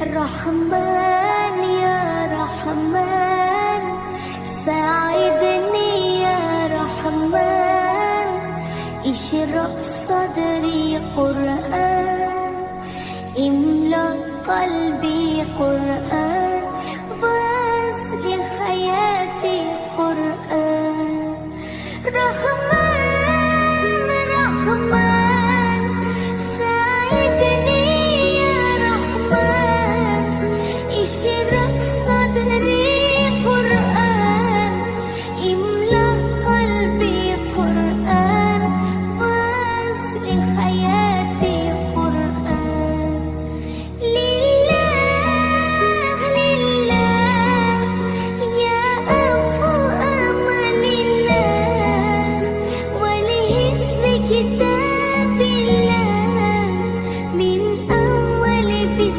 رحمن يا رحمن ساعدني يا رحمن اشرح صدري قرآن املأ قلبي قرآن واسر حياتي قرآن رحمن